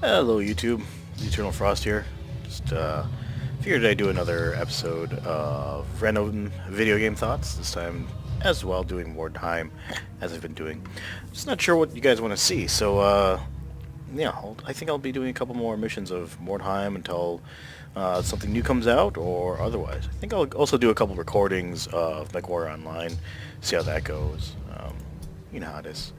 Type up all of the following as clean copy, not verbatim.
Hello YouTube, Eternal Frost here. Just figured I'd do another episode of random video game thoughts, this time as well doing Mordheim, as I've been doing. Just not sure what you guys want to see, so yeah, I think I'll be doing a couple more missions of Mordheim until something new comes out, or otherwise. I think I'll also do a couple recordings of MechWarrior Online, see how that goes. You know how it is.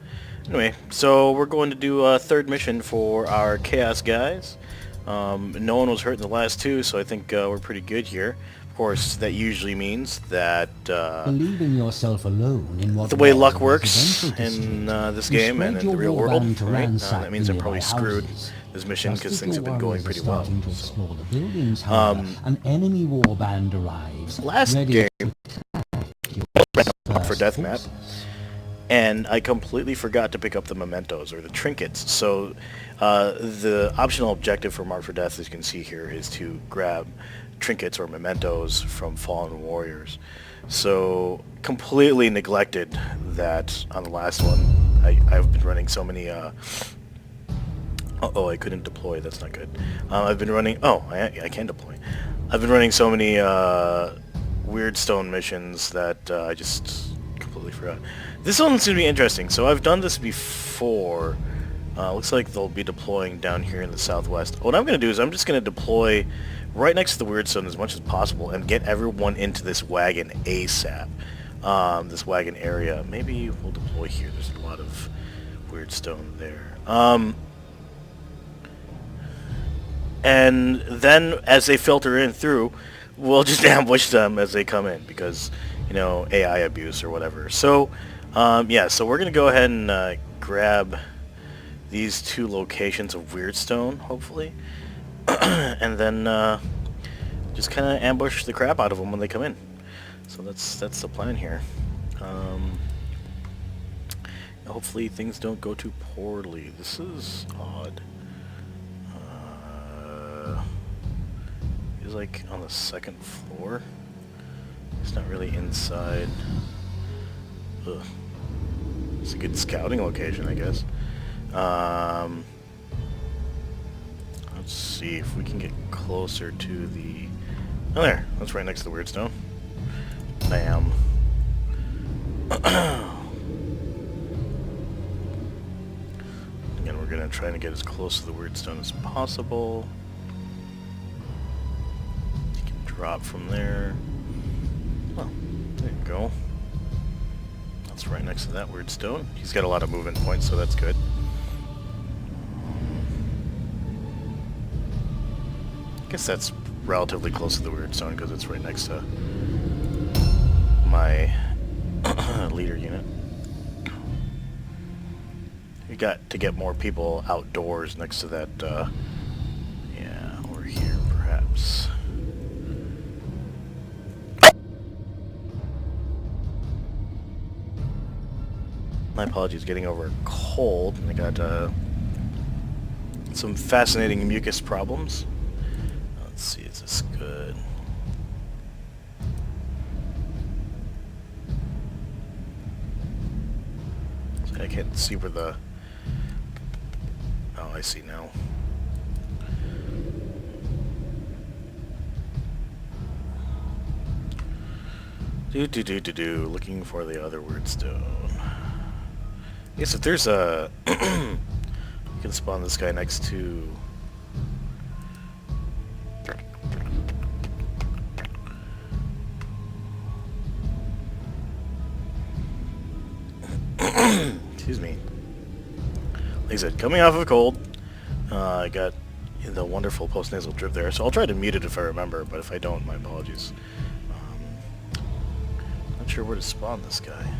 Anyway, so we're going to do a third mission for our Chaos guys. No one was hurt in the last two, so I think we're pretty good here. Of course, that usually means that Believing yourself alone in what the way was luck a works residential in district, this you game spread and in the your real war world, band to right? ransack That means the I'm probably nearby screwed houses. this mission Just because as things have your been going warriors pretty are well. starting to So. explore the buildings, however, an enemy war band arrives, Last ready game, to attack your for dispersed death map. forces. And I completely forgot to pick up the mementos, or the trinkets. So the optional objective for Mark for Death, as you can see here, is to grab trinkets or mementos from fallen warriors. So completely neglected that on the last one. I've been running so many... oh, I couldn't deploy. That's not good. I've been running... Oh, I can deploy. I've been running so many weird stone missions that I just completely forgot. This one's going to be interesting. So I've done this before. Looks like they'll be deploying down here in the southwest. What I'm going to do is I'm just going to deploy right next to the weird stone as much as possible and get everyone into this wagon ASAP. This wagon area. Maybe we'll deploy here. There's a lot of weird stone there. And then as they filter in through, we'll just ambush them as they come in because, you know, AI abuse or whatever. So, yeah, so we're going to go ahead and grab these two locations of Weirdstone, hopefully, and then just kind of ambush the crap out of them when they come in. So that's the plan here. Hopefully things don't go too poorly. This is odd. He's like on the second floor. It's not really inside. Ugh. It's a good scouting location, I guess. Let's see if we can get closer to the... Oh, there. That's right next to the weird stone. Bam. Again, we're going to try to get as close to the weird stone as possible. You can drop from there. Oh, there you go. That's right next to that weird stone. He's got a lot of movement points, so that's good. I guess that's relatively close to the weird stone because it's right next to my leader unit. We got to get more people outdoors next to that, yeah, over here perhaps. My apologies, getting over a cold, and I got some fascinating mucus problems. Let's see, is this good? So I can't see where the... Oh, I see now. Looking for the other word stone. I guess if there's a... you can spawn this guy next to... Excuse me. Like I said, coming off of a cold, I got the wonderful post-nasal drip there, so I'll try to mute it if I remember, but if I don't, my apologies. Not sure where to spawn this guy.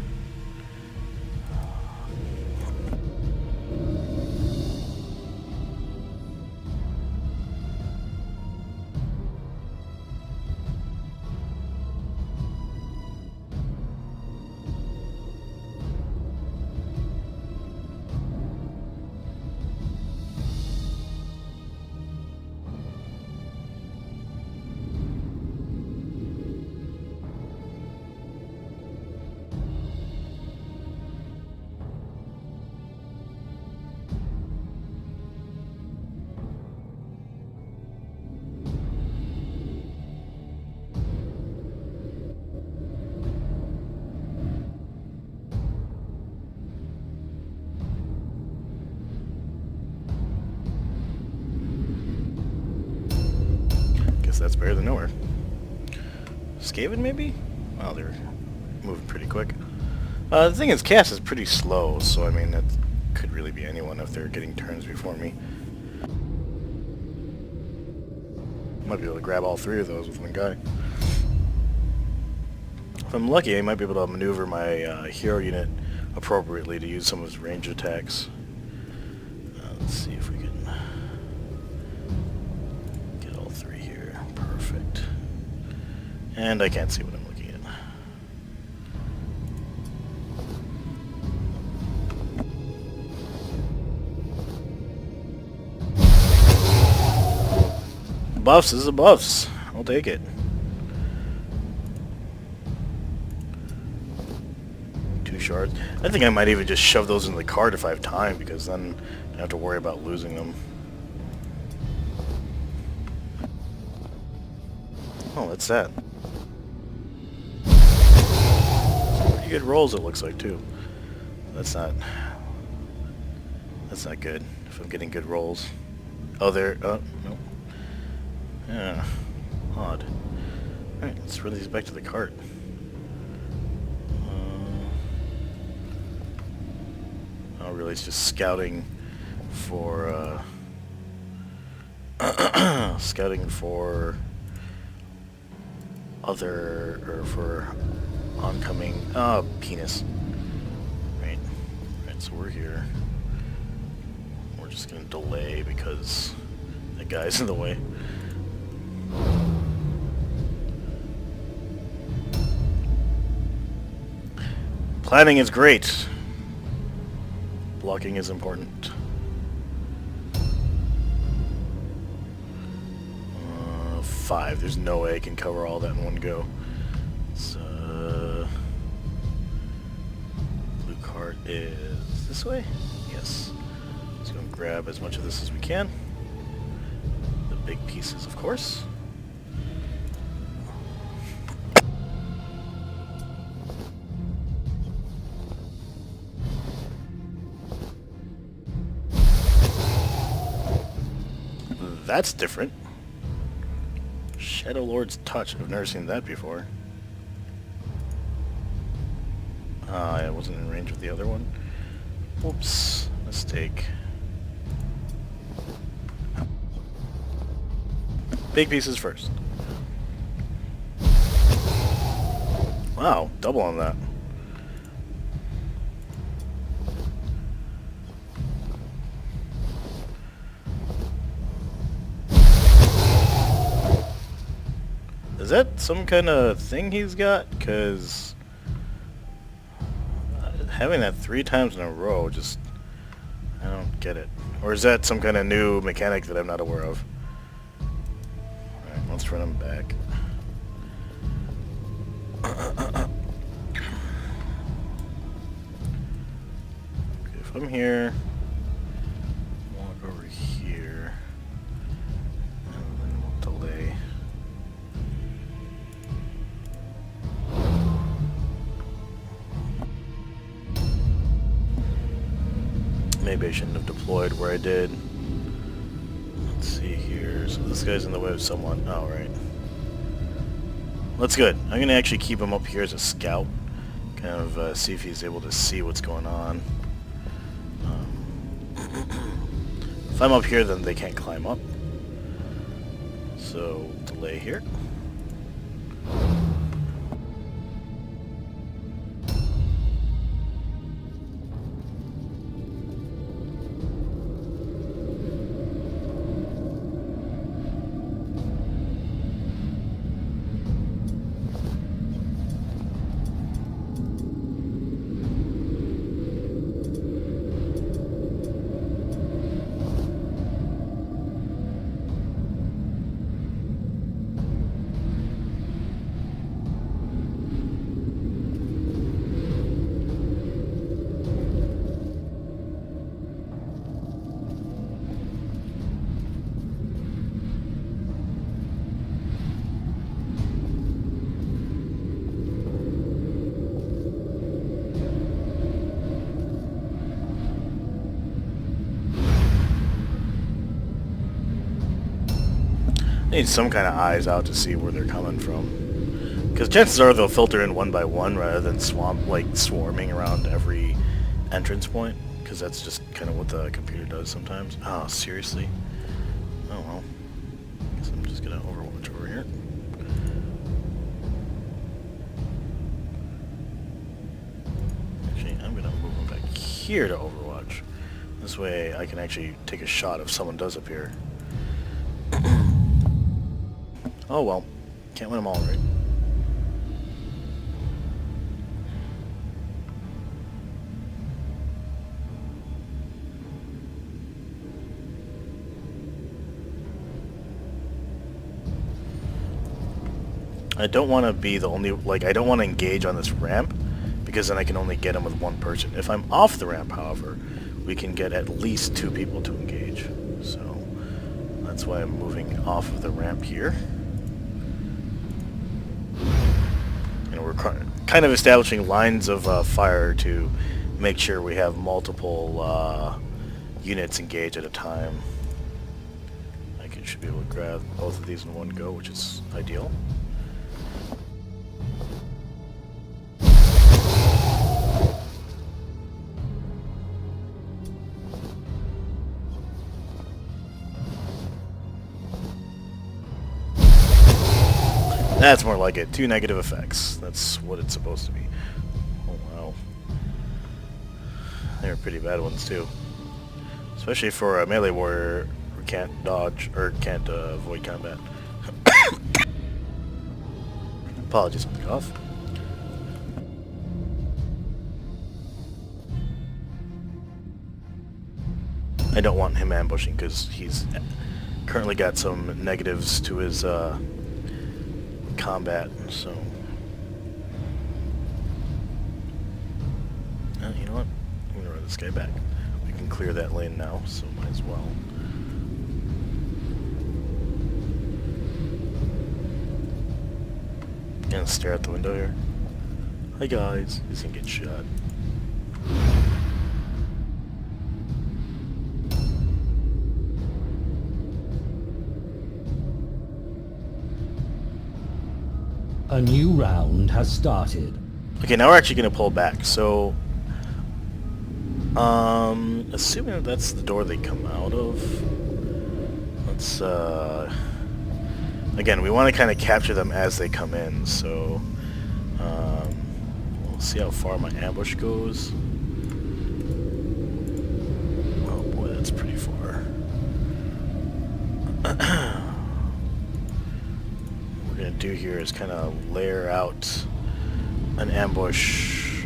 guess that's better than nowhere. Skaven, maybe? Wow, they're moving pretty quick. The thing is, cast is pretty slow, so I mean, that could really be anyone if they're getting turns before me. Might be able to grab all three of those with one guy. If I'm lucky, I might be able to maneuver my hero unit appropriately to use some of his range attacks. Let's see if we can get all three here. Perfect. And I can't see what I'm looking at. Buffs is a buffs. I'll take it. 2 shards. I think I might even just shove those into the cart if I have time, because then I don't have to worry about losing them. Oh, that's that. Pretty good rolls, it looks like, too. That's not good if I'm getting good rolls. Oh, there. Oh, no. Yeah. Odd. Alright, let's run these back to the cart. Oh, really, it's just scouting for, scouting for other, or for oncoming, penis. Right. Right, so we're here. We're just gonna delay because the guy's in the way. Planning is great. Blocking is important. 5. There's no way I can cover all that in one go. So, blue cart is this way? Yes. Let's go and grab as much of this as we can. The big pieces, of course. That's different. Shadow Lord's Touch. I've never seen that before. I wasn't in range with the other one. Whoops. Mistake. Big pieces first. Wow, double on that. Is that some kind of thing he's got? Because having that 3 times in a row, just, I don't get it. Or is that some kind of new mechanic that I'm not aware of? Alright, let's run him back. Okay, if I'm here, walk over here, and then we'll delay. Maybe I shouldn't have deployed where I did. Let's see here. So this guy's in the way of someone. Oh, right. That's good. I'm going to actually keep him up here as a scout. Kind of see if he's able to see what's going on. If I'm up here, then they can't climb up. So, delay here. Need some kind of eyes out to see where they're coming from. Because chances are they'll filter in one by one rather than swarming around every entrance point. Because that's just kind of what the computer does sometimes. Oh, seriously? Oh well. Guess I'm just gonna overwatch over here. Actually, I'm gonna move them back here to overwatch. This way I can actually take a shot if someone does appear. Oh well. Can't win them all, right? I don't want to be the only, I don't want to engage on this ramp, because then I can only get him with one person. If I'm off the ramp, however, we can get at least 2 people to engage. So, that's why I'm moving off of the ramp here. And we're kind of establishing lines of fire to make sure we have multiple units engaged at a time. I should be able to grab both of these in one go, which is ideal. That's more like it. 2 negative effects. That's what it's supposed to be. Oh wow. They're pretty bad ones too. Especially for a melee warrior who can't dodge, or can't avoid combat. Apologies for the cough. I don't want him ambushing because he's currently got some negatives to his combat, so you know what? I'm gonna run this guy back. We can clear that lane now, so might as well. Gonna stare out the window here. Hi guys, he's gonna get shot. A new round has started. Okay, now we're actually going to pull back. So, assuming that's the door they come out of, let's, again, we want to kind of capture them as they come in, so, we'll see how far my ambush goes. Oh boy, that's pretty far. Do here is kind of layer out an ambush.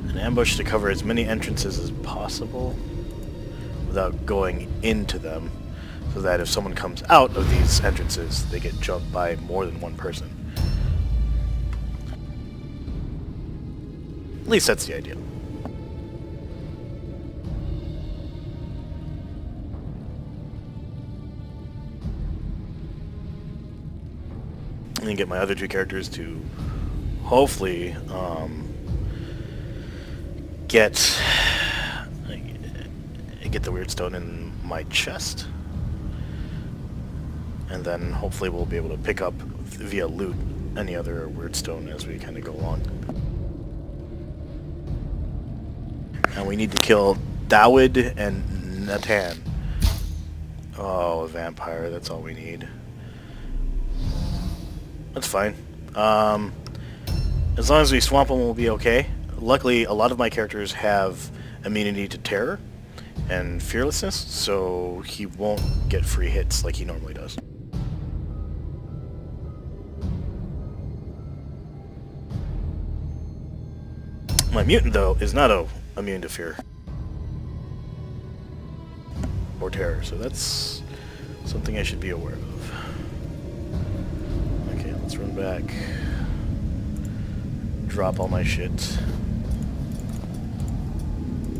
An ambush to cover as many entrances as possible without going into them, so that if someone comes out of these entrances, they get jumped by more than one person. At least that's the idea. I'm gonna get my other 2 characters to hopefully get the weird stone in my chest, and then hopefully we'll be able to pick up via loot any other weird stone as we kind of go along. And we need to kill Dawid and Natan. Oh, a vampire, that's all we need. That's fine. As long as we swamp him, we'll be okay. Luckily, a lot of my characters have immunity to terror and fearlessness, so he won't get free hits like he normally does. My mutant, though, is not immune to fear or terror, so that's something I should be aware of. Okay, let's run back. Drop all my shit.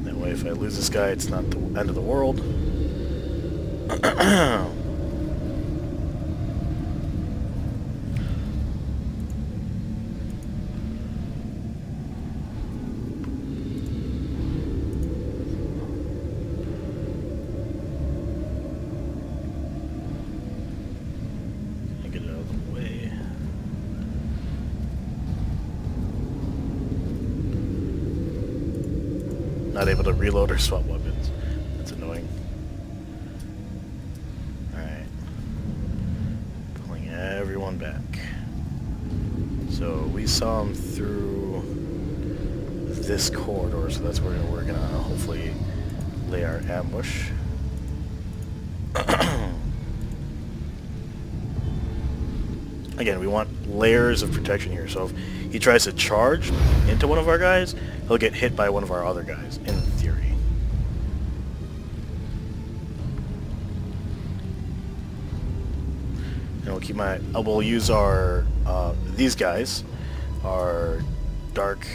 That way, if I lose this guy, it's not the end of the world. not able to reload or swap weapons. That's annoying. Alright. Pulling everyone back. So we saw him through this corridor, so that's where we're gonna hopefully lay our ambush. Again, we want layers of protection here, so if he tries to charge into one of our guys, he'll get hit by one of our other guys, in theory. And we'll keep we'll use our, these guys, our Dark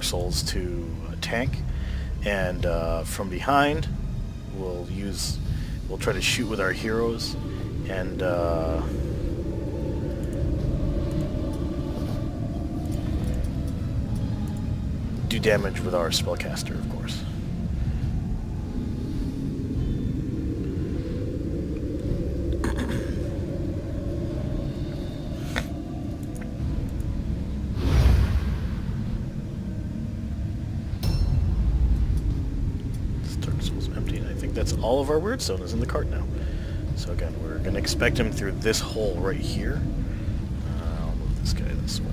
Souls to tank, and from behind, we'll try to shoot with our heroes, and do damage with our spellcaster, of course. This Dark Soul's empty, and I think that's all of our Weirdstone is in the cart now. So again, we're going to expect him through this hole right here. I'll move this guy this way.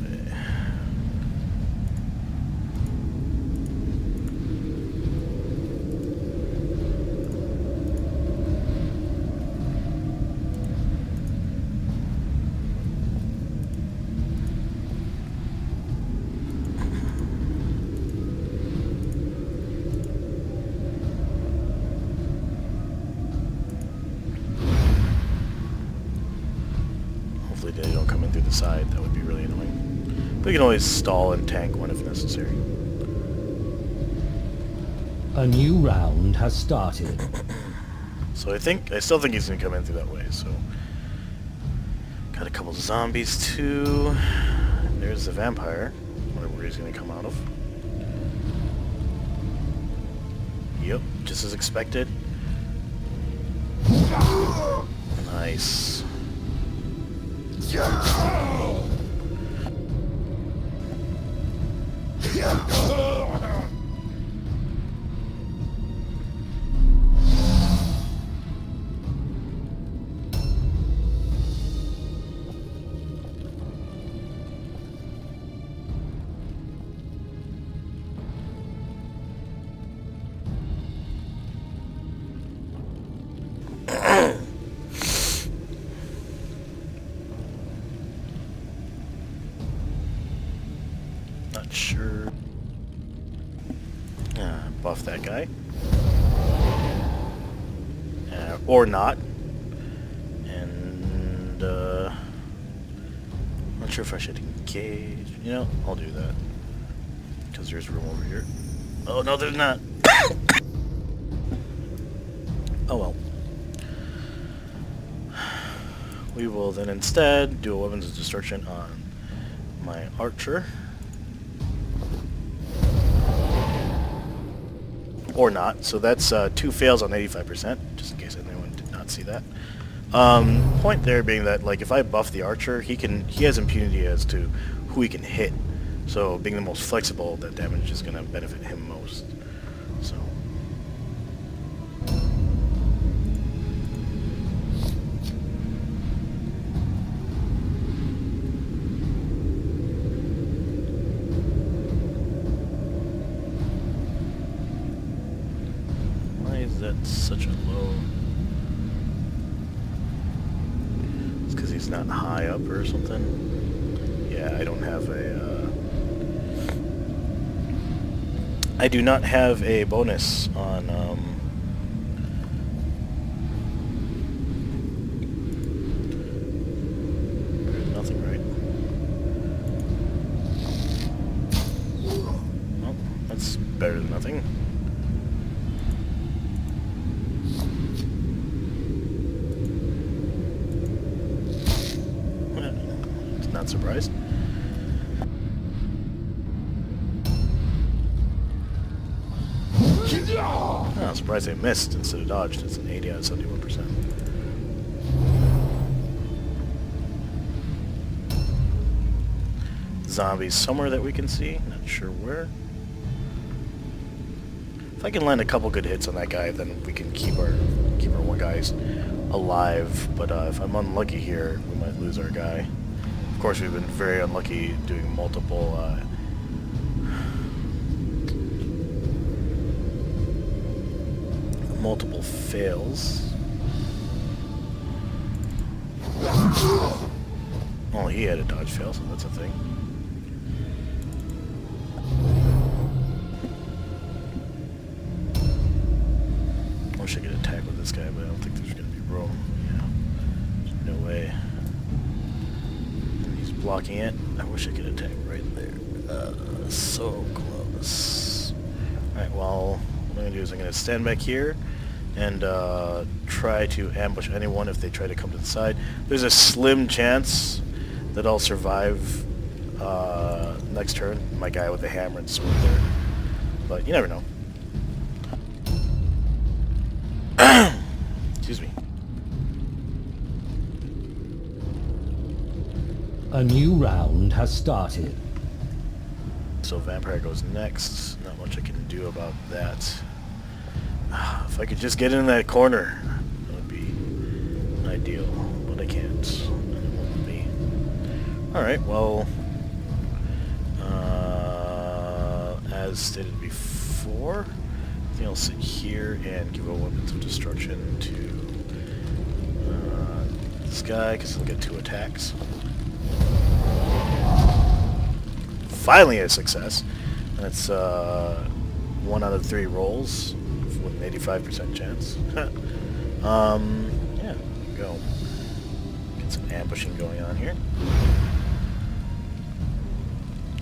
They don't come in through the side. That would be really annoying. But we can always stall and tank one if necessary. A new round has started. So I still think he's gonna come in through that way. So got a couple zombies too. There's the vampire. Wonder where he's gonna come out of. Yep, just as expected. Nice. Not sure. Buff that guy. Or not. And, not sure if I should engage. You know, I'll do that. Because there's room over here. Oh, no, there's not. Oh, well. We will then instead do a weapons of destruction on my archer. Or not. So that's 2 fails on 85%, just in case anyone did not see that. Point there being that, like, if I buff the archer, he has impunity as to who he can hit. So being the most flexible, that damage is going to benefit him most. So. That's such a low. It's because he's not high up or something. Yeah, I don't have a. I do not have a bonus on. Nothing, right? Well, that's better than nothing. Not surprised. Oh, I'm surprised I missed instead of dodged. It's an 80 out of 71%. Zombies somewhere that we can see. Not sure where. I can land a couple good hits on that guy, then we can keep our one guys alive. But if I'm unlucky here, we might lose our guy. Of course, we've been very unlucky doing multiple fails. Oh, he had a dodge fail, so that's a thing. I wish I could attack with this guy, but I don't think there's going to be room. Yeah, there's no way. He's blocking it. I wish I could attack right there. So close. Alright, well, what I'm going to do is I'm going to stand back here and try to ambush anyone if they try to come to the side. There's a slim chance that I'll survive next turn. My guy with the hammer and sword there. But you never know. Excuse me. A new round has started. So Vampire goes next. Not much I can do about that. If I could just get in that corner, that would be ideal. But I can't. And it won't be. Alright, well, as stated before, I think I'll sit here and give a weapons of destruction to this guy, because he'll get 2 attacks. Finally a success. That's 1 out of 3 rolls with an 85% chance. Yeah, go. Get some ambushing going on here.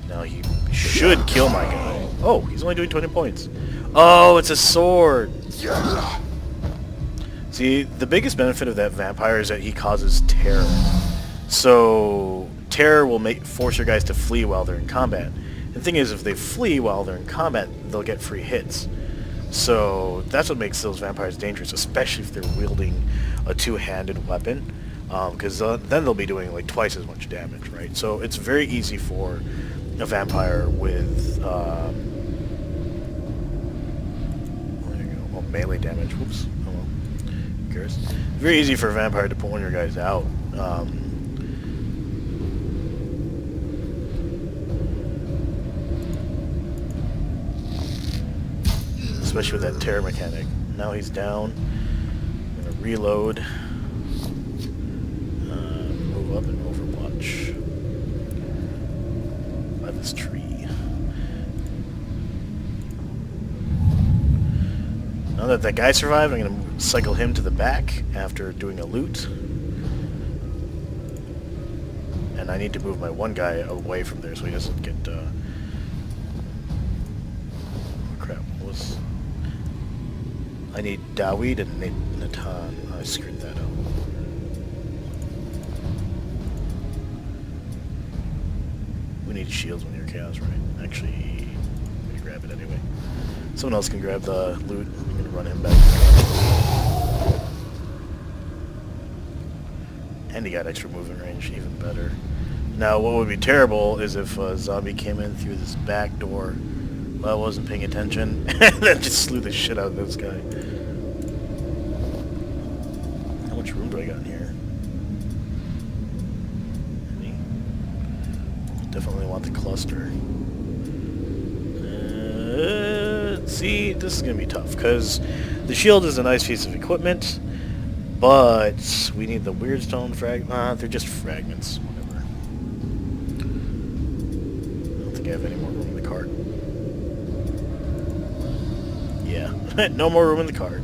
Now he should kill my guy. Oh, he's only doing 20 points. Oh, it's a sword! See, the biggest benefit of that vampire is that he causes terror. So, terror will force your guys to flee while they're in combat. The thing is, if they flee while they're in combat, they'll get free hits. So, that's what makes those vampires dangerous, especially if they're wielding a two-handed weapon. Because then they'll be doing like twice as much damage, right? So, it's very easy for a vampire with melee damage. Whoops. Oh well. Who cares? Very easy for a vampire to pull one of your guys out. Especially with that terror mechanic. Now he's down. I'm gonna reload. Move up and overwatch by this tree. Now that that guy survived, I'm going to cycle him to the back after doing a loot. And I need to move my one guy away from there so he doesn't get... oh crap, what was... I need Dawid and Natan. I screwed that up. We need shields when you're chaos, right? Actually, let me grab it anyway. Someone else can grab the loot. I'm going to run him back. And he got extra movement range, even better. Now, what would be terrible is if a zombie came in through this back door while I wasn't paying attention, and then just slew the shit out of this guy. How much room do I got in here? Any? Definitely want the cluster. See, this is going to be tough, because the shield is a nice piece of equipment, but we need the weird stone they're just fragments, whatever. I don't think I have any more room in the cart. Yeah, no more room in the cart.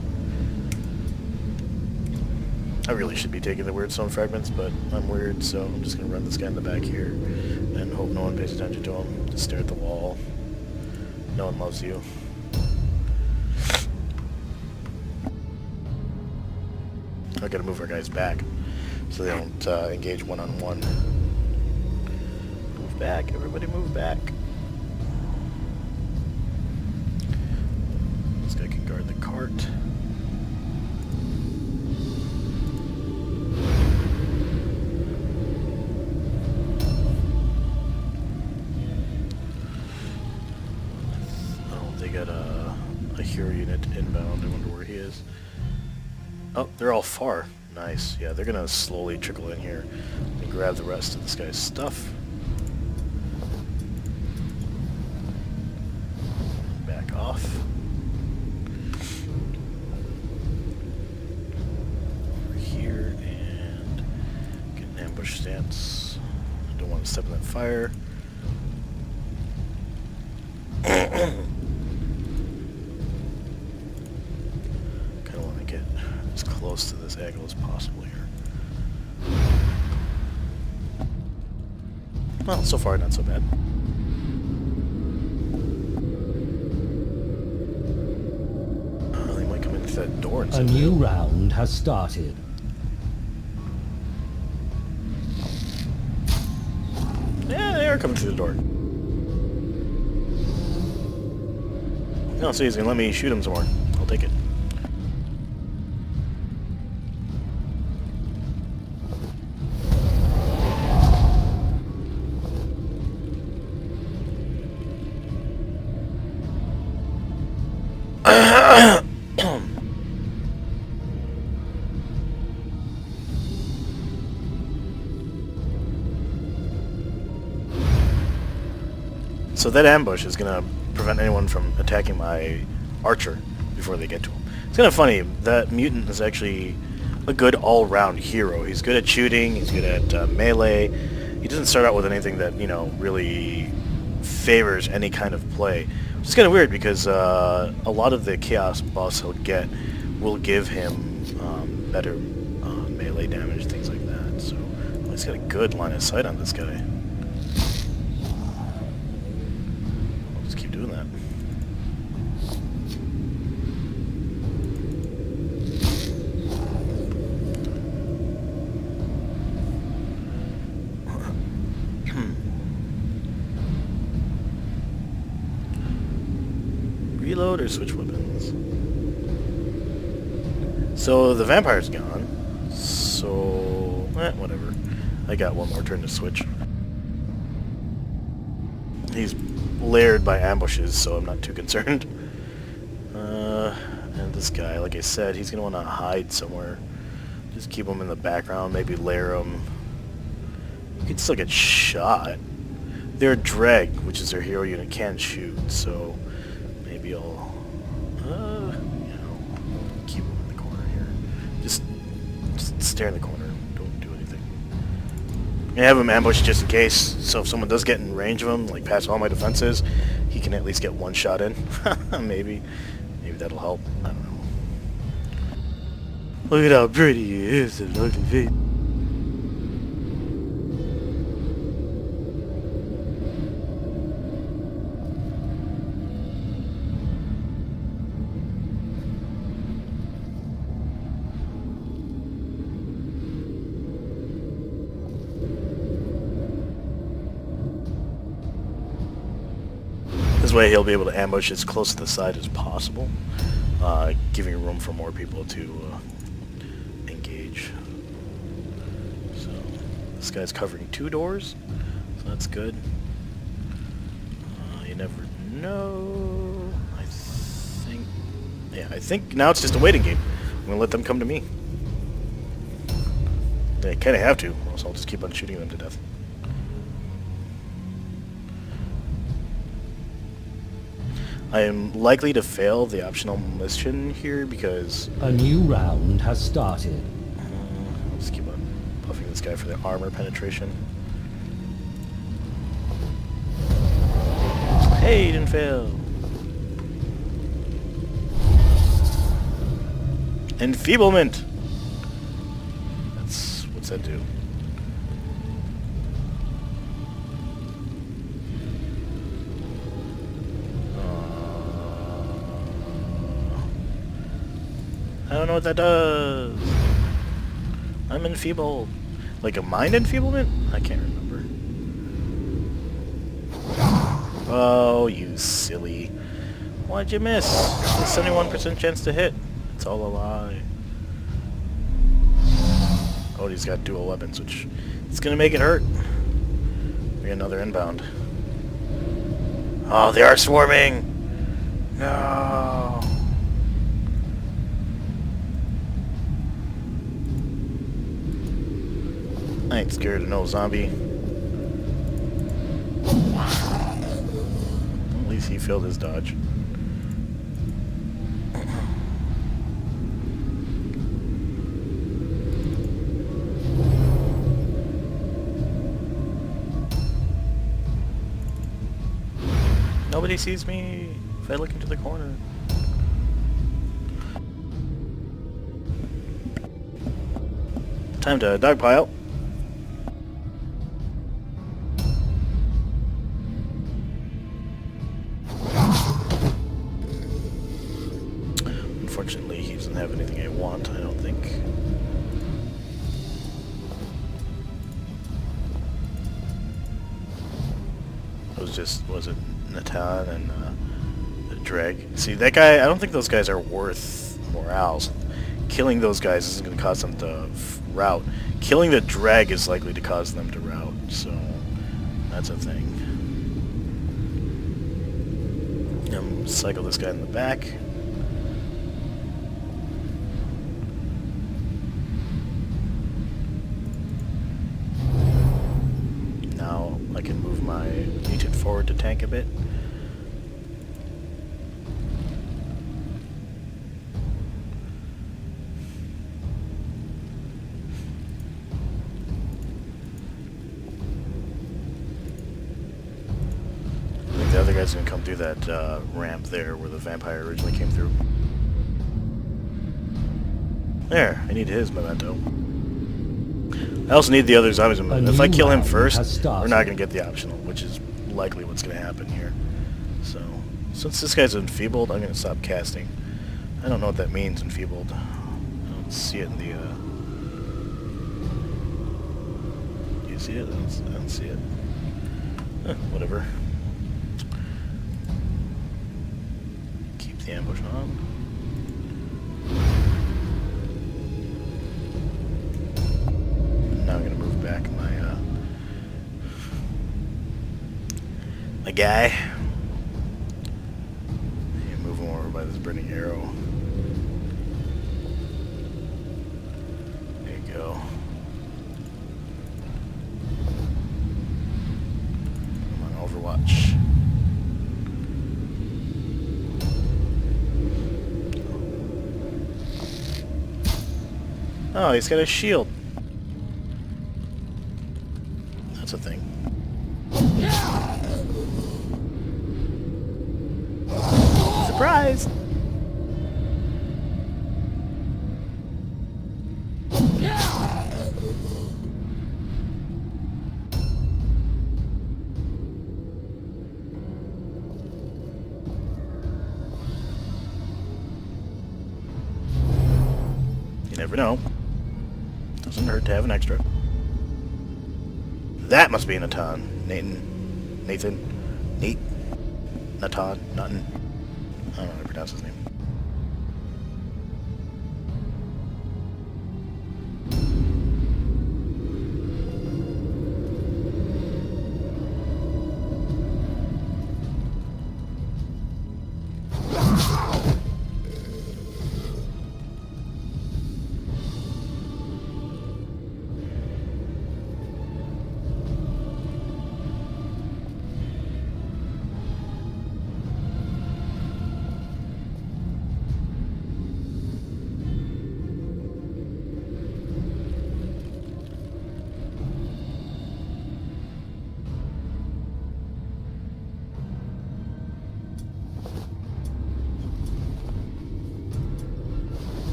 I really should be taking the weird stone fragments, but I'm weird, so I'm just going to run this guy in the back here, and hope no one pays attention to him. Just stare at the wall. No one loves you. I gotta move our guys back so they don't engage one-on-one. Move back, everybody move back. This guy can guard the cart. Oh, they got a Fury inbound. I wonder where he is. Oh, they're all far. Nice. Yeah, they're gonna slowly trickle in here and grab the rest of this guy's stuff. Back off. Over here and get an ambush stance. I don't want to step in that fire. Kind of want to get as close to this angle as possible here. Well, so far not so bad. They might come in through that door. A new round has started. Yeah, they are coming through the door. No, so he's gonna let me shoot him some more. I'll take it. So that ambush is gonna prevent anyone from attacking my archer before they get to him. It's kind of funny, that mutant is actually a good all-round hero. He's good at shooting, he's good at melee. He doesn't start out with anything that, you know, really favors any kind of play. Which is kind of weird because a lot of the chaos buffs he'll get will give him better melee damage, things like that. So he's got a good line of sight on this guy. Doing that. Reload or switch weapons? So the vampire's gone. So whatever. I got one more turn to switch. He's layered by ambushes, so I'm not too concerned. And this guy, like I said, he's gonna want to hide somewhere. Just keep him in the background, maybe layer him. You can still get shot. Their dreg, which is their hero unit, can shoot, so maybe I'll, keep him in the corner here. Just stare in the corner. Don't do anything. I have him ambushed just in case, so if someone does get in range of him, like past all my defenses, he can at least get one shot in. Maybe that'll help. I don't know. Look at how pretty he is, and ugly face. This way he'll be able to ambush as close to the side as possible, giving room for more people to engage. So this guy's covering 2 doors, so that's good. You never know. I think now it's just a waiting game. I'm gonna let them come to me. They kind of have to, so I'll just keep on shooting them to death. I am likely to fail the optional mission here because... A new round has started. Let's keep on buffing this guy for the armor penetration. Hey, you didn't fail. Enfeeblement! What's that do? I don't know what that does. I'm enfeebled. Like a mind enfeeblement? I can't remember. Oh, you silly. Why'd you miss? The 71% chance to hit. It's all a lie. Oh, he's got dual weapons, which is gonna make it hurt. We got another inbound. Oh, they are swarming! No! I ain't scared of no zombie. At least he failed his dodge. Nobody sees me if I look into the corner. Time to dogpile. Unfortunately, he doesn't have anything I want, I don't think. Was it Natan and the Dreg? See, that guy, I don't think those guys are worth morale. So killing those guys isn't going to cause them to rout. Killing the Dreg is likely to cause them to rout, so that's a thing. Cycle this guy in the back. Now I can move my agent forward to tank a bit. The other guy's gonna come through that ramp there where the vampire originally came through. There, I need his memento. I also need the other zombies memento. If I kill him first, we're not gonna get the optional, which is likely what's gonna happen here. So, since this guy's enfeebled, I'm gonna stop casting. I don't know what that means, enfeebled. I don't see it in the, Do you see it? I don't see it. Whatever. The ambush on. Now I'm gonna move back my guy. And move him over by this burning arrow. There you go. I'm on Overwatch. Oh, he's got a shield. That's a thing. Surprise! You never know. Doesn't hurt to have an extra. That must be Natan. Nathan? Natan? I don't know how to pronounce his name.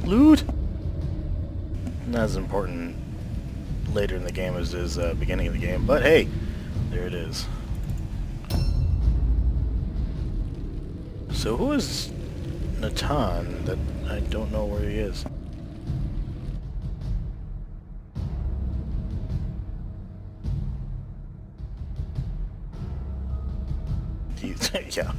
Loot! Not as important later in the game as it is beginning of the game, but hey, there it is. So who is Natan that I don't know where he is? Yeah.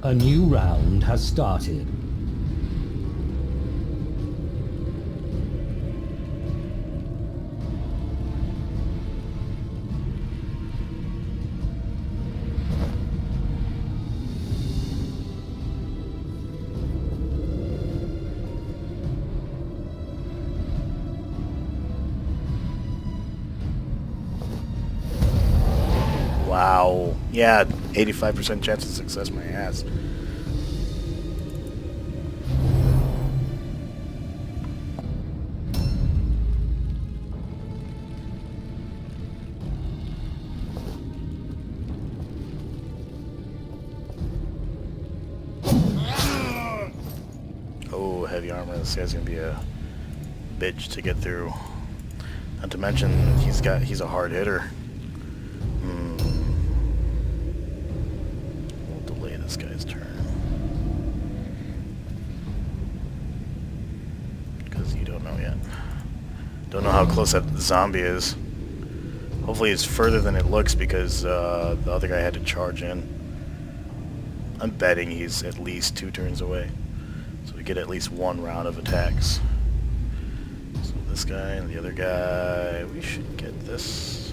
A new round has started. Wow. Yeah, 85% chance of success, my ass. Oh, heavy armor. This guy's gonna be a bitch to get through. Not to mention, he's a hard hitter. We'll delay this guy's turn. Because you don't know yet. Don't know how close that zombie is. Hopefully it's further than it looks because the other guy had to charge in. I'm betting he's at least 2 turns away. So we get at least 1 round of attacks. So this guy and the other guy, we should get this.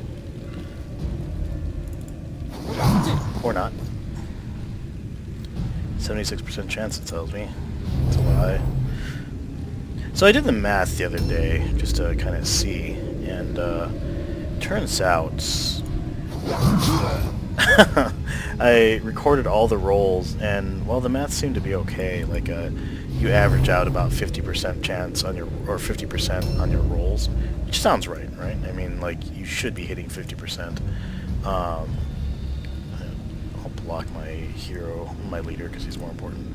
Or not. 76% chance, it tells me. It's a lie. So I did the math the other day just to kind of see, and turns out I recorded all the rolls, and well, the math seemed to be okay. Like you average out about 50% chance on your, or 50% on your rolls, which sounds right? I mean, like you should be hitting 50%. I'll block my hero, my leader, because he's more important.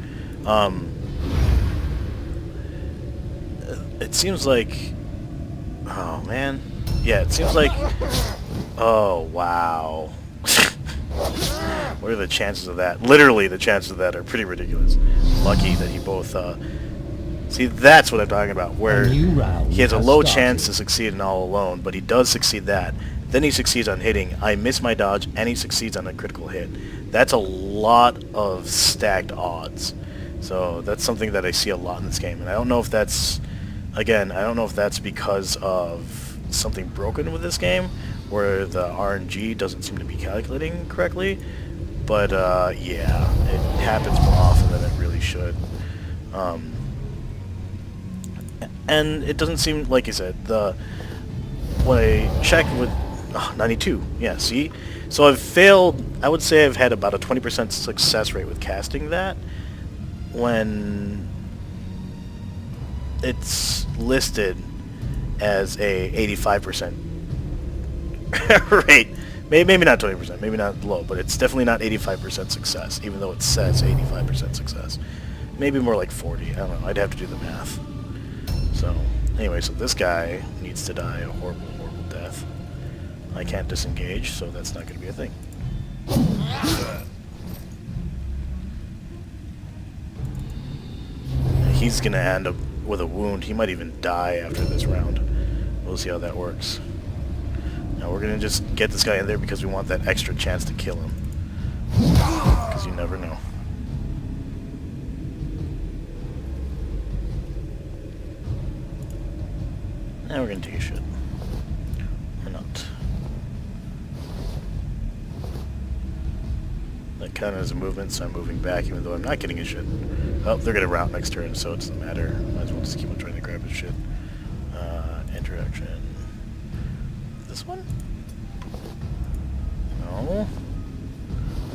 It seems like, oh man, yeah, it seems like, oh wow. What are the chances of that? Literally, the chances of that are pretty ridiculous. Lucky that you both, see, that's what I'm talking about, where he has a low chance to succeed in all alone, but he does succeed that. Then he succeeds on hitting. I miss my dodge, and he succeeds on a critical hit. That's a lot of stacked odds. So that's something that I see a lot in this game, and I don't know if that's, again, I don't know if that's because of something broken with this game, where the RNG doesn't seem to be calculating correctly, but yeah, it happens more often than it really should. And it doesn't seem, like you said, when I checked with 92, yeah, see? So I've failed, I would say I've had about a 20% success rate with casting that, when it's listed as a 85% rate. Maybe not 20%, maybe not low, but it's definitely not 85% success, even though it says 85% success. Maybe more like 40, I don't know, I'd have to do the math. So, anyway, so this guy needs to die a horrible, horrible death. I can't disengage, so that's not going to be a thing. He's going to end up with a wound. He might even die after this round. We'll see how that works. Now we're going to just get this guy in there because we want that extra chance to kill him. Because you never know. Now we're going to take a shit. Or not. That counted as a movement, so I'm moving back even though I'm not getting a shit. Oh, they're going to route next turn, so it doesn't matter. Might as well just keep on trying to grab his shit. Interaction. This one? No.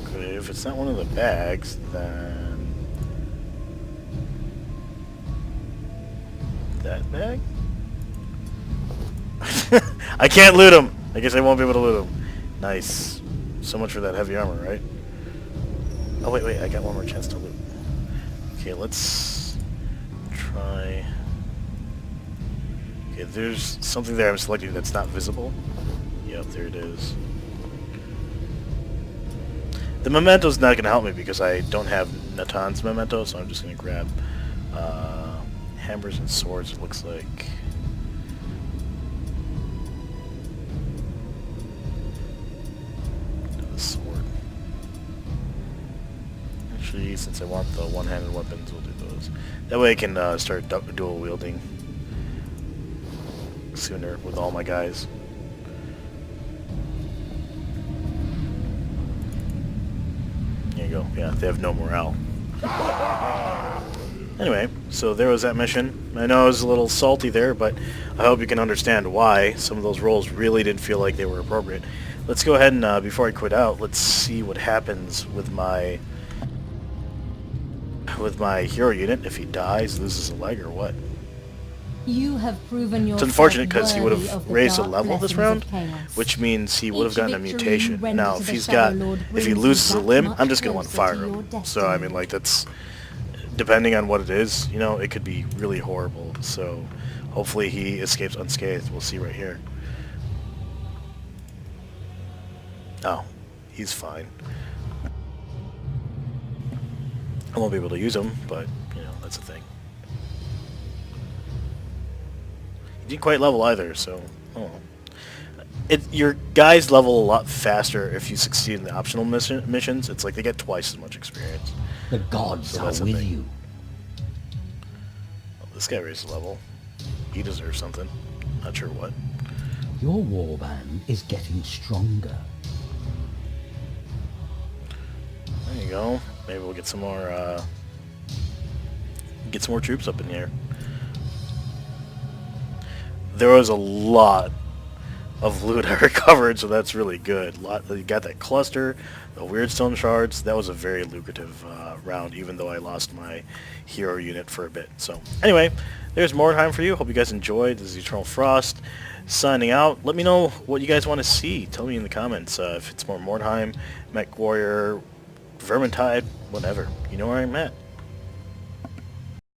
Okay, if it's not one of the bags, then... that bag? I can't loot him! I guess I won't be able to loot him. Nice. So much for that heavy armor, right? Oh, wait, I got one more chance to loot. Okay, let's try... Okay, there's something there I'm selecting that's not visible. Yep, there it is. The memento's not going to help me because I don't have Natan's memento, so I'm just going to grab hammers and swords, it looks like. actually, since I want the one-handed weapons, we'll do those. That way I can start dual wielding sooner with all my guys. There you go. Yeah, they have no morale. Anyway, so there was that mission. I know I was a little salty there, but I hope you can understand why some of those roles really didn't feel like they were appropriate. Let's go ahead and, before I quit out, let's see what happens with my hero unit. If he dies, loses a leg, or what? You have proven yourself It's unfortunate because he would worthy have of the raised a dark level this blessings round, of chaos. which means he would have Each gotten a victory mutation. you render Now, to if the he's Shadow got, Lord if he brings loses you a that limb, much I'm just gonna want to closer fire to your him. So I mean, destiny. like, that's, depending on what it is, you know, it could be really horrible. So hopefully he escapes unscathed. We'll see right here. Oh, he's fine. I won't be able to use him, but, you know, that's the thing. He didn't quite level either, so, oh. Your guys level a lot faster if you succeed in the optional missions. It's like they get twice as much experience. The gods So are that's the with thing. you. Oh, this guy raised a level. He deserves something. Not sure what. Your warband is getting stronger. There you go. Maybe we'll get some more troops up in here. There was a lot of loot I recovered, so that's really good. You got that cluster, the weird stone shards. That was a very lucrative round, even though I lost my hero unit for a bit. So anyway, there's Mordheim for you. Hope you guys enjoyed. This is Eternal Frost signing out. Let me know what you guys want to see. Tell me in the comments if it's more Mordheim, Mech Warrior, Vermintide, whatever. You know where I'm at.